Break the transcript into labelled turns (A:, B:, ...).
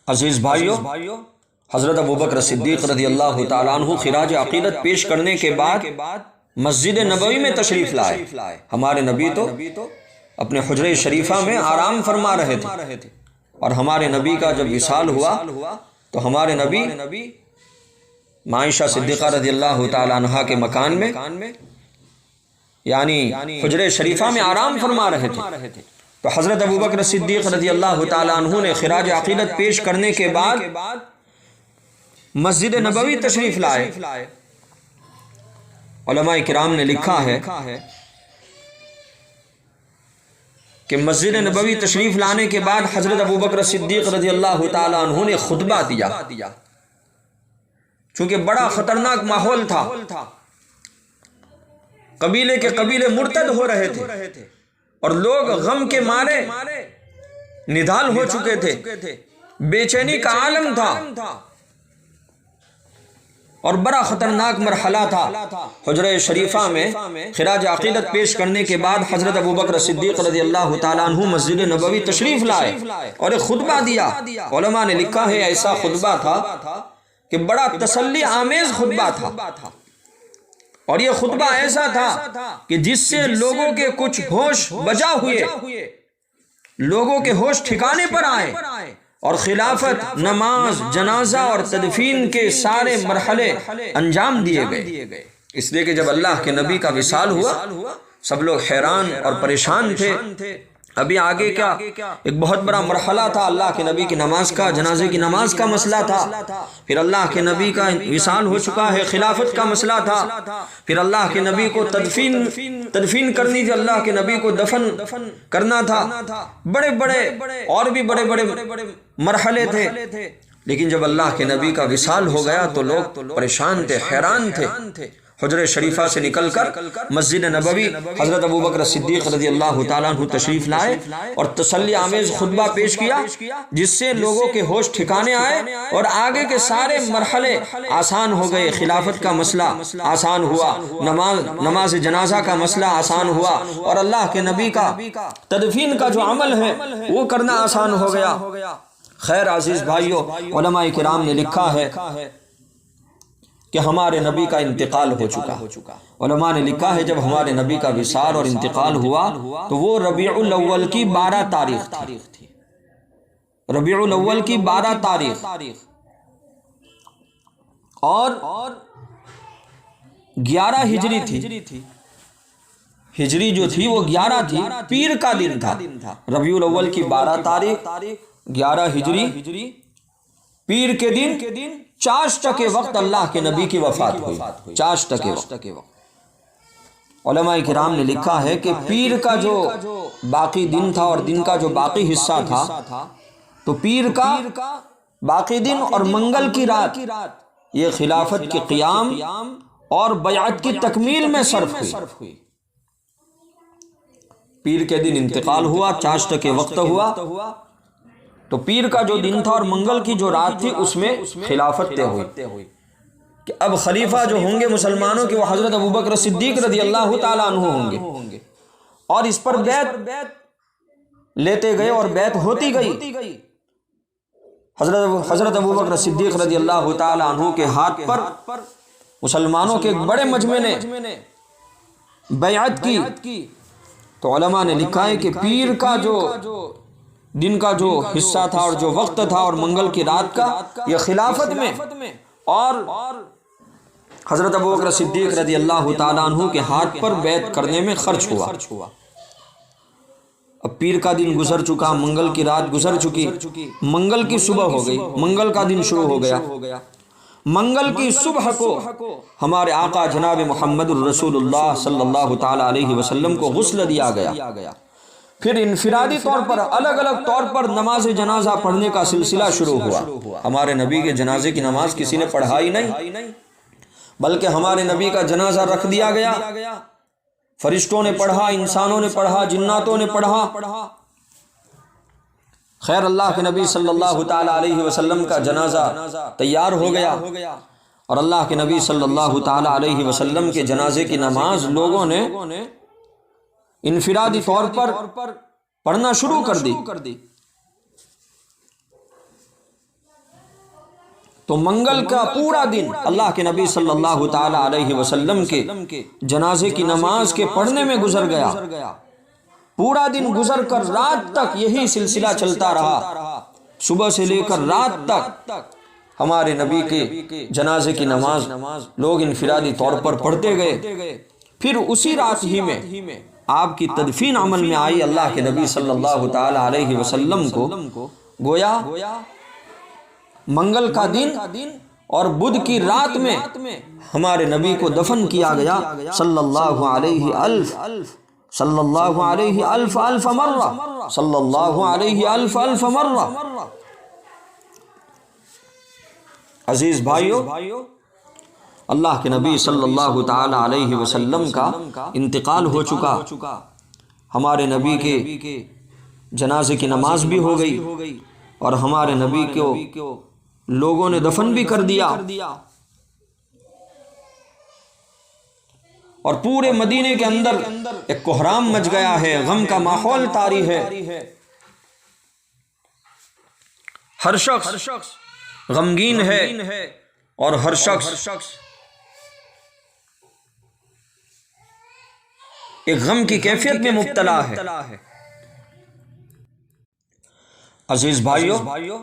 A: عزیز بھائیو، حضرت ابوبکر صدیق رضی اللہ تعالیٰ عنہ خراج عقیدت پیش کرنے کے بعد مسجد نبوی میں تشریف لائے۔ ہمارے نبی تو اپنے حجرہ شریفہ میں آرام فرما رہے تھے، اور ہمارے نبی کا جب وصال ہوا تو ہمارے نبی عائشہ صدیقہ رضی اللہ تعالیٰ عنہا کے مکان میں یعنی حجرہ شریفہ میں آرام فرما رہے تھے، تو حضرت ابوبکر صدیق رضی اللہ تعالیٰ عنہ نے خراج عقیدت پیش کرنے کے بعد مسجد نبوی تشریف لائے۔ علماء کرام نے لکھا ہے کہ مسجد نبوی تشریف لانے کے بعد حضرت ابوبکر صدیق رضی اللہ تعالیٰ عنہ نے خطبہ دیا، چونکہ بڑا خطرناک ماحول تھا، قبیلے کے قبیلے مرتد ہو رہے تھے اور لوگ غم کے مارے نڈھال ہو چکے تھے، بے چینی کا عالم تھا اور بڑا خطرناک مرحلہ تھا۔ حجرہ شریفہ میں خراج عقیدت پیش کرنے کے بعد حضرت ابوبکر صدیق رضی اللہ تعالیٰ عنہ مسجد نبوی تشریف لائے اور ایک خطبہ دیا۔ علماء نے لکھا ہے ایسا خطبہ تھا کہ بڑا تسلی آمیز خطبہ تھا، اور یہ خطبہ ایسا تھا کہ جس سے لوگوں کے کچھ ہوش بجا ہوئے، لوگوں کے ہوش ٹھکانے پر آئے، اور خلافت، نماز، جنازہ اور تدفین کے سارے مرحلے انجام دیے گئے۔ اس لیے کہ جب اللہ کے نبی کا وصال ہوا سب لوگ حیران اور پریشان تھے۔ ابھی آگے کیا ایک بہت بڑا مرحلہ تھا، اللہ کے نبی کی نماز کا، جنازے کی نماز کا مسئلہ تھا، پھر اللہ کے نبی کا وصال ہو چکا ہے، خلافت کا مسئلہ تھا، پھر اللہ کے نبی کو تدفین کرنی تھی، اللہ کے نبی کو دفن کرنا تھا، بڑے بڑے اور بھی بڑے بڑے مرحلے تھے۔ لیکن جب اللہ کے نبی کا وصال ہو گیا تو لوگ پریشان تھے، حیران تھے۔ حجرہ شریفہ سے نکل کر مسجد نبوی حضرت ابوبکر صدیق رضی اللہ تعالیٰ عنہ تشریف لائے اور تسلی آمیز خطبہ پیش کیا، جس سے لوگوں کے ہوش ٹھکانے آئے اور آگے کے سارے مرحلے آسان ہو گئے۔ خلافت کا مسئلہ آسان ہوا، نماز جنازہ کا مسئلہ آسان ہوا، اور اللہ کے نبی کا تدفین کا جو عمل ہے وہ کرنا آسان ہو گیا۔ خیر عزیز بھائیو، علماء کرام نے لکھا ہے کہ ہمارے نبی کا انتقال ہو چکا۔ علماء نے لکھا ہے جب ہمارے نبی کا وصال اور انتقال ہوا تو وہ ربیع الاول کی 12 تاریخ تھی، ربیع الاول کی 12 تاریخ، اور 11 ہجری تھی، ہجری جو تھی وہ 11 تھی، پیر کا دن تھا۔ ربیع الاول کی 12 تاریخ 11 ہجری، پیر کے دن چاشت کے وقت اللہ کے نبی کی وفات ہوئی، چاشت کے وقت۔ علماء کرام نے لکھا ہے کہ پیر کا جو باقی دن تھا اور دن کا جو باقی حصہ تھا، تو پیر کا باقی دن اور منگل کی رات یہ خلافت کے قیام اور بیعت کی تکمیل میں صرف ہوئی۔ پیر کے دن انتقال ہوا، چاشت کے وقت ہوا، تو پیر کا جو دن تھا اور منگل کی جو رات تھی اس میں خلافت طے ہوئی کہ اب خلیفہ جو ہوں گے مسلمانوں کے وہ حضرت ابوبکر صدیق رضی اللہ تعالیٰ عنہ ہوں گے، اور اس پر بیعت لیتے گئے اور بیعت ہوتی گئی۔ حضرت ابوبکر صدیق رضی اللہ تعالیٰ عنہ کے ہاتھ پر مسلمانوں کے ایک بڑے مجمع نے بیعت کی، تو علماء نے لکھا ہے کہ پیر کا جو دن کا جو حصہ تھا اور جو وقت تھا اور منگل کی رات کا یہ خلافت میں اور حضرت ابوبکر صدیق رضی اللہ تعالیٰ عنہ کے ہاتھ پر بیعت کرنے میں خرچ ہوا۔ اب پیر کا دن گزر چکا، منگل کی رات گزر چکی، منگل کی صبح ہو گئی، منگل کا دن شروع ہو گیا۔ منگل کی صبح کو ہمارے آقا جناب محمد الرسول اللہ صلی اللہ تعالیٰ علیہ وسلم کو غسل دیا گیا، پھر انفرادی طور پر الگ الگ طور پر نماز جنازہ پڑھنے کا سلسلہ شروع ہوا۔ ہمارے نبی کے جنازے کی نماز کسی نے پڑھائی نہیں، بلکہ ہمارے نبی کا جنازہ رکھ دیا گیا، فرشتوں نے پڑھا، انسانوں نے پڑھا، جناتوں نے پڑھا۔ خیر اللہ کے نبی صلی اللہ تعالیٰ علیہ وسلم کا جنازہ تیار ہو گیا، اور اللہ کے نبی صلی اللہ تعالیٰ علیہ وسلم کے جنازے کی نماز لوگوں نے انفرادی طور پر پڑھنا شروع کر دی۔ تو منگل کا پورا دن اللہ کے نبی صلی اللہ تعالی علیہ وسلم کے جنازے کی نماز کے پڑھنے میں گزر گیا. پورا دن گزر کر رات تک یہی سلسلہ چلتا رہا. صبح سے لے کر رات تک ہمارے نبی کے جنازے کی نماز لوگ انفرادی طور پر پڑھتے گئے. پھر اسی رات ہی میں آپ کی تدفین عمل میں آئی. اللہ کے نبی صلی اللہ تعالی علیہ وسلم کو گویا منگل کا دن اور بدھ کی رات میں ہمارے نبی کو دفن کیا گیا. صلی اللہ علیہ الف صلی اللہ علیہ الف الف مرہ صلی اللہ علیہ الف الف مرہ. عزیز بھائیو، اللہ کے نبی صلی اللہ تعالی علیہ وسلم کا انتقال ہو چکا. ہمارے نبی کے جنازے کی نماز بھی ہو گئی اور ہمارے نبی کو لوگوں نے دفن بھی کر دیا. اور پورے مدینے کے اندر ایک کوہرام مچ گیا ہے، غم کا ماحول طاری ہے. ہر شخص غمگین ہے اور ہر شخص ایک غم کی کیفیت میں مبتلا ہے. عزیز بھائیو،